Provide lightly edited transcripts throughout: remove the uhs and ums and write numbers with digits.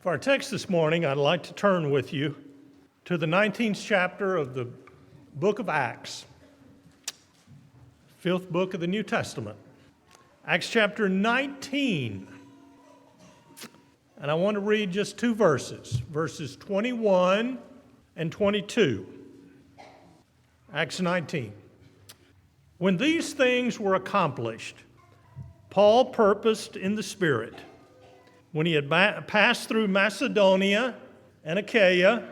For our text this morning, I'd like to turn with you to the 19th chapter of the book of Acts, fifth book of the New Testament. Acts chapter 19. And I want to read just two verses, verses 21 and 22. Acts 19. When these things were accomplished, Paul purposed in the Spirit, when he had passed through Macedonia and Achaia,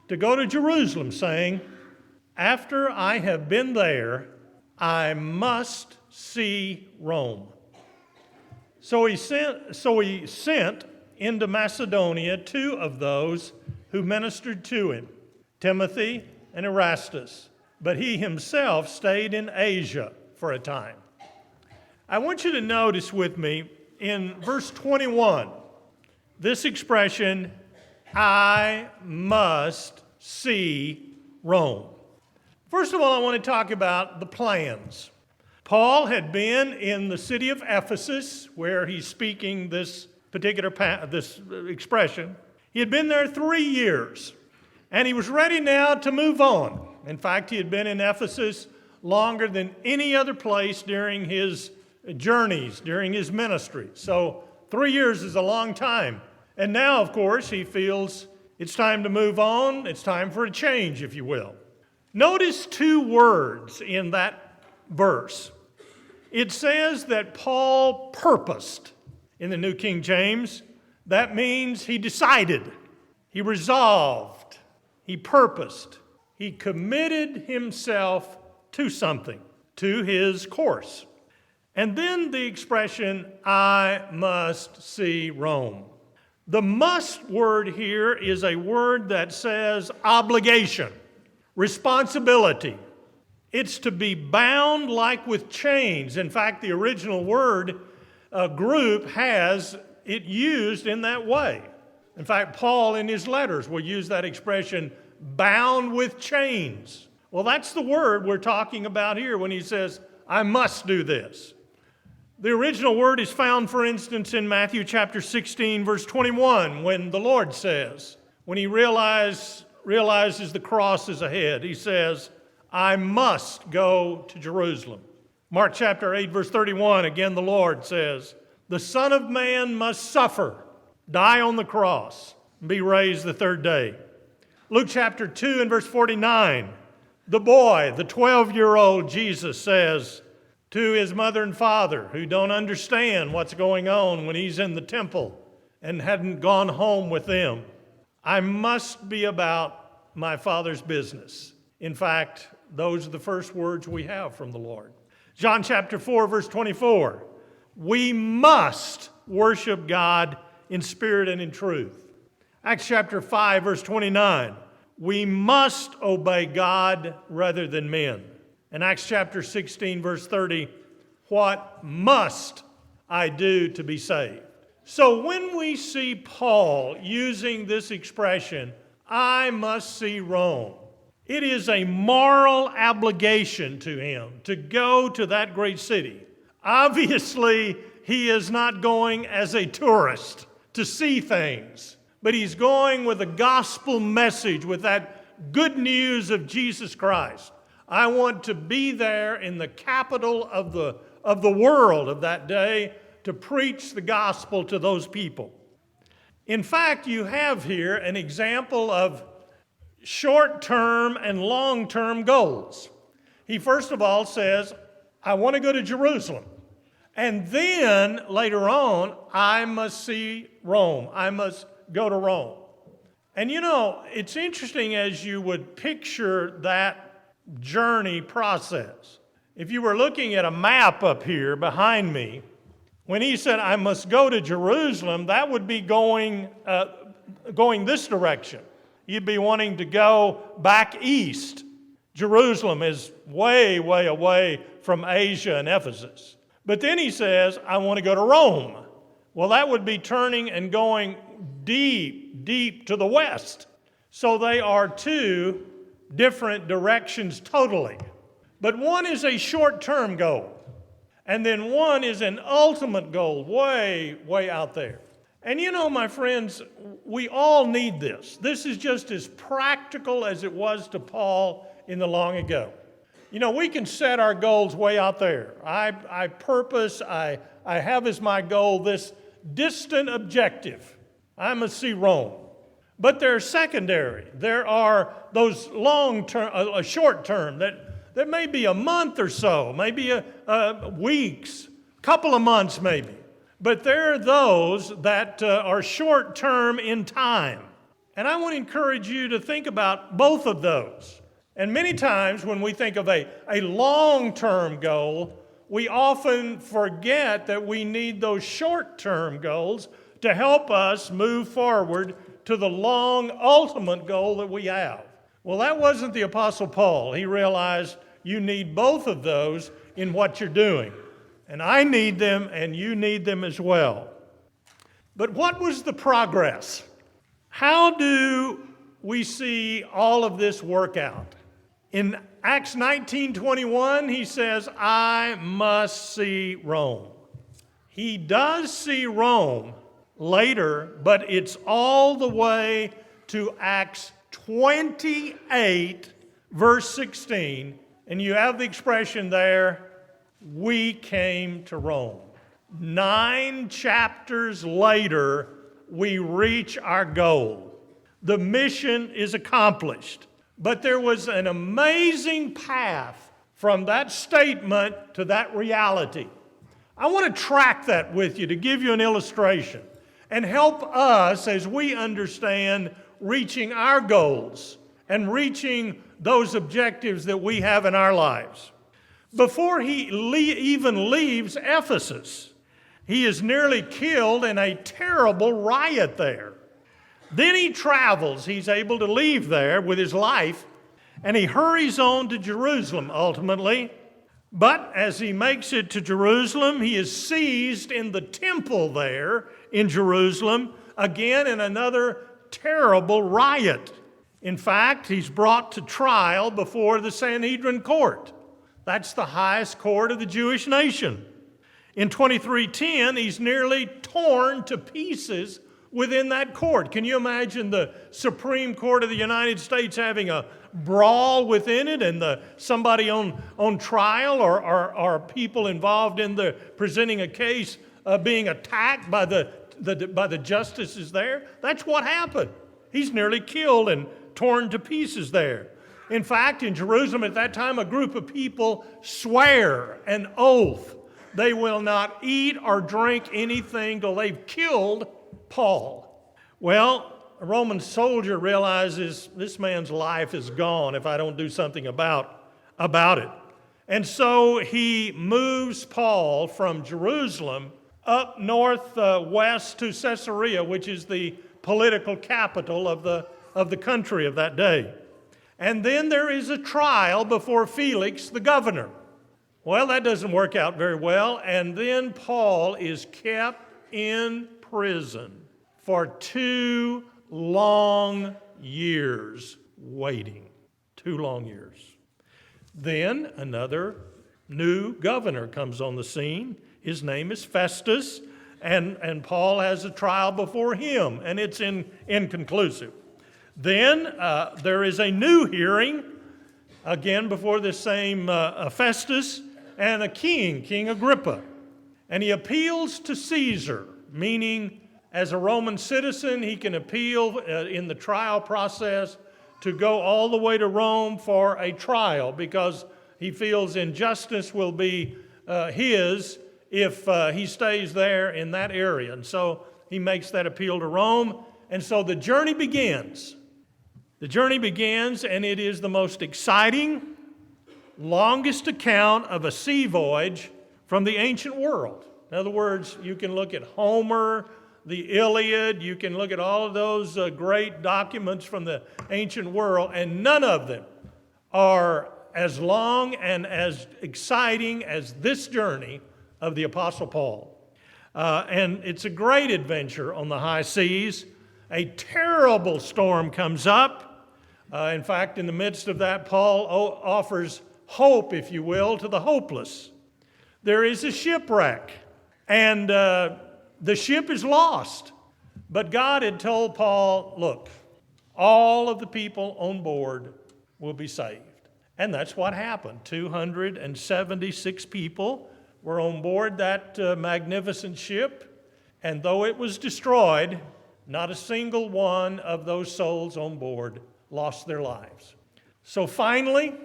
to go to Jerusalem, saying, after I have been there, I must see Rome. So he sent into Macedonia two of those who ministered to him, Timothy and Erastus, but he himself stayed in Asia for a time. I want you to notice with me in verse 21, this expression, I must see Rome. First of all, I want to talk about the plans. Paul had been in the city of Ephesus, where he's speaking this particular this expression. He had been there 3 years, and he was ready now to move on. In fact, he had been in Ephesus longer than any other place during his journeys, during his ministry. So 3 years is a long time. And now, of course, he feels it's time to move on. It's time for a change, if you will. Notice two words in that verse. It says that Paul purposed in the New King James. That means he decided, he resolved, he purposed, he committed himself to something, to his course. And then the expression, I must see Rome. The must word here is a word that says obligation, responsibility. It's to be bound like with chains. In fact, the original word group has it used in that way. In fact, Paul in his letters will use that expression, bound with chains. Well, that's the word we're talking about here when he says, I must do this. The original word is found, for instance, in Matthew chapter 16, verse 21, when the Lord says, when he realizes the cross is ahead, he says, I must go to Jerusalem. Mark chapter 8, verse 31, again the Lord says, the Son of Man must suffer, die on the cross, and be raised the third day. Luke chapter 2 and verse 49, the boy, the 12-year-old Jesus says to his mother and father who don't understand what's going on when he's in the temple and hadn't gone home with them, I must be about my Father's business. In fact, those are the first words we have from the Lord. John chapter 4, verse 24, we must worship God in spirit and in truth. Acts chapter 5, verse 29, we must obey God rather than men. In Acts chapter 16, verse 30, what must I do to be saved? So when we see Paul using this expression, I must see Rome, it is a moral obligation to him to go to that great city. Obviously, he is not going as a tourist to see things, but he's going with a gospel message, with that good news of Jesus Christ. I want to be there in the capital of the world of that day to preach the gospel to those people. In fact, you have here an example of short-term and long-term goals. He first of all says, I want to go to Jerusalem. And then later on, I must see Rome. I must go to Rome. And you know, it's interesting as you would picture that journey process. If you were looking at a map up here behind me, when he said, I must go to Jerusalem, that would be going this direction. You'd be wanting to go back east. Jerusalem is way, way away from Asia and Ephesus. But then he says, I want to go to Rome. Well, that would be turning and going deep, deep to the west. So they are two different directions totally. But one is a short-term goal, and then one is an ultimate goal way, way out there. And you know, my friends, we all need this. This is just as practical as it was to Paul in the long ago. You know, we can set our goals way out there. I have as my goal this distant objective. I must see Rome. But they're secondary. There are those long-term, a short term that may be a month or so, maybe weeks, couple of months maybe. But there are those that are short-term in time. And I want to encourage you to think about both of those. And many times when we think of a long-term goal, we often forget that we need those short-term goals to help us move forward to the long, ultimate goal that we have. Well, that wasn't the Apostle Paul. He realized you need both of those in what you're doing. And I need them, and you need them as well. But what was the progress? How do we see all of this work out? In Acts 19:21, he says, I must see Rome. He does see Rome later, but it's all the way to Acts 28, verse 16. And you have the expression there, we came to Rome. 9 chapters later, we reach our goal. The mission is accomplished. But there was an amazing path from that statement to that reality. I want to track that with you to give you an illustration and help us as we understand reaching our goals and reaching those objectives that we have in our lives. Before he even leaves Ephesus, he is nearly killed in a terrible riot there. Then he travels. He's able to leave there with his life, and he hurries on to Jerusalem ultimately. But as he makes it to Jerusalem, he is seized in the temple there in Jerusalem, again in another terrible riot. In fact, he's brought to trial before the Sanhedrin court. That's the highest court of the Jewish nation. In 23:10, he's nearly torn to pieces within that court. Can you imagine the Supreme Court of the United States having a brawl within it and somebody on trial or people involved in the presenting a case being attacked by the justices there? That's what happened. He's nearly killed and torn to pieces there. In fact, in Jerusalem at that time, a group of people swear an oath. They will not eat or drink anything till they've killed Paul. Well, a Roman soldier realizes this man's life is gone if I don't do something about it. And so he moves Paul from Jerusalem up northwest to Caesarea, which is the political capital of the country of that day. And then there is a trial before Felix, the governor. Well, that doesn't work out very well. And then Paul is kept in prison for 2 long years waiting. 2 long years. Then another new governor comes on the scene. His name is Festus, and Paul has a trial before him, and it's inconclusive. Then there is a new hearing, again before the same Festus, and a King Agrippa. And he appeals to Caesar, meaning as a Roman citizen, he can appeal in the trial process to go all the way to Rome for a trial because he feels injustice will be his if he stays there in that area. And so he makes that appeal to Rome. And so the journey begins. The journey begins, and it is the most exciting, longest account of a sea voyage from the ancient world. In other words, you can look at Homer, the Iliad, you can look at all of those great documents from the ancient world, and none of them are as long and as exciting as this journey of the Apostle Paul. And it's a great adventure on the high seas. A terrible storm comes up. In fact, in the midst of that, Paul offers hope, if you will, to the hopeless. There is a shipwreck, and the ship is lost. But God had told Paul, look, all of the people on board will be saved. And that's what happened. 276 people were on board that magnificent ship. And though it was destroyed, not a single one of those souls on board lost their lives. So finally,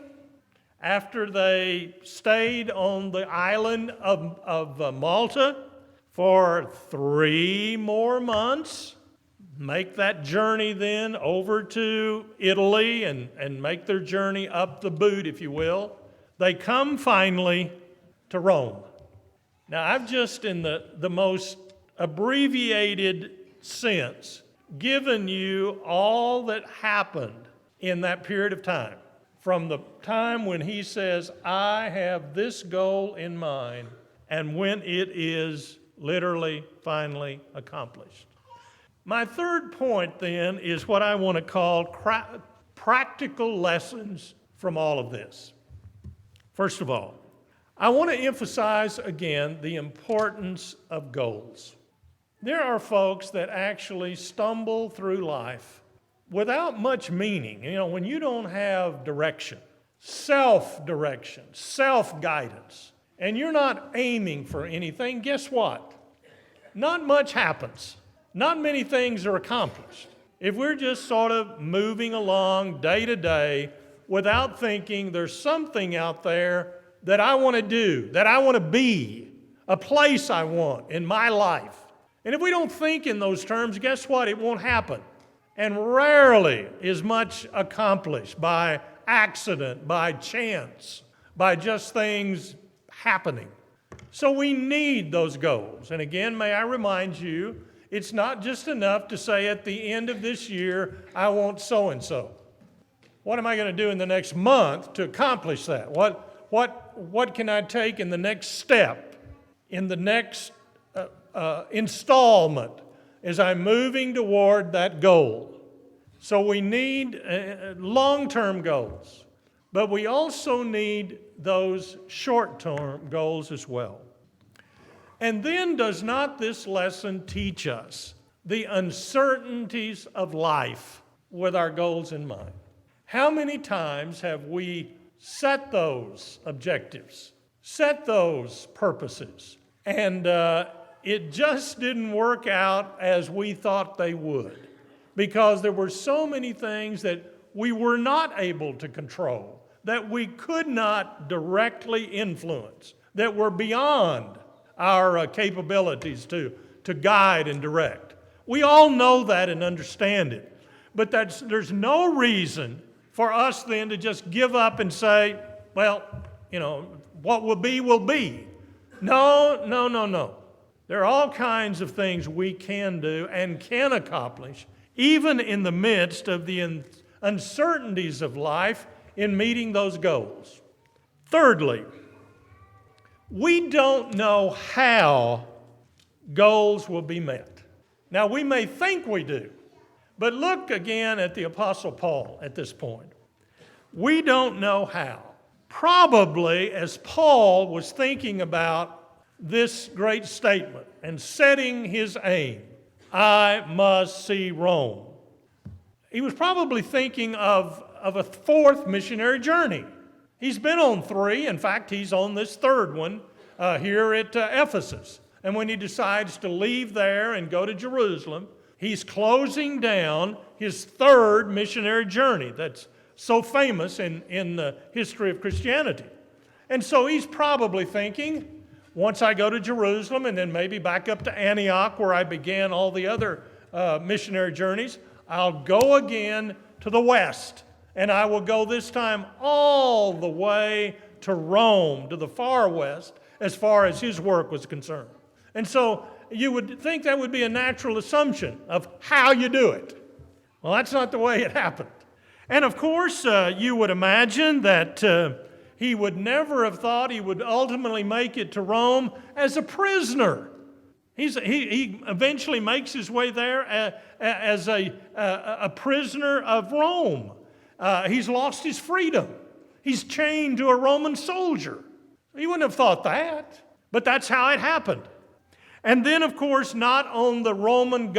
after they stayed on the island of Malta for 3 more months, make that journey then over to Italy and make their journey up the boot, if you will, they come finally to Rome. Now, I've just, in the most abbreviated sense, given you all that happened in that period of time. From the time when he says, I have this goal in mind, and when it is literally finally accomplished. My third point then is what I want to call practical lessons from all of this. First of all, I want to emphasize again the importance of goals. There are folks that actually stumble through life without much meaning. You know, when you don't have direction, self-direction, self-guidance, and you're not aiming for anything, guess what? Not much happens. Not many things are accomplished. If we're just sort of moving along day to day without thinking there's something out there that I want to do, that I want to be, a place I want in my life. And if we don't think in those terms, guess what? It won't happen. And rarely is much accomplished by accident, by chance, by just things happening. So we need those goals. And again, may I remind you, it's not just enough to say at the end of this year, I want so-and-so. What am I going to do in the next month to accomplish that? What can I take in the next step, in the next installment as I'm moving toward that goal? So we need long-term goals, but we also need those short-term goals as well. And then does not this lesson teach us the uncertainties of life with our goals in mind? How many times have we set those objectives, set those purposes, and it just didn't work out as we thought they would, because there were so many things that we were not able to control, that we could not directly influence, that were beyond our capabilities to guide and direct. We all know that and understand it, but there's no reason for us then to just give up and say, well, you know, what will be, will be. No. There are all kinds of things we can do and can accomplish, even in the midst of the uncertainties of life in meeting those goals. Thirdly, we don't know how goals will be met. Now, we may think we do, but look again at the Apostle Paul at this point. We don't know how. Probably as Paul was thinking about this great statement and setting his aim, I must see Rome, he was probably thinking of a 4th missionary journey. He's been on 3. In fact, he's on this 3rd one here at Ephesus. And when he decides to leave there and go to Jerusalem, he's closing down his 3rd missionary journey that's so famous in the history of Christianity. And so he's probably thinking, once I go to Jerusalem and then maybe back up to Antioch where I began all the other missionary journeys, I'll go again to the west. And I will go this time all the way to Rome, to the far west, as far as his work was concerned. And so you would think that would be a natural assumption of how you do it. Well, that's not the way it happened. And of course, you would imagine that he would never have thought he would ultimately make it to Rome as a prisoner. He eventually makes his way there as a prisoner of Rome. He's lost his freedom. He's chained to a Roman soldier. He wouldn't have thought that, but that's how it happened. And then, of course, not on the Roman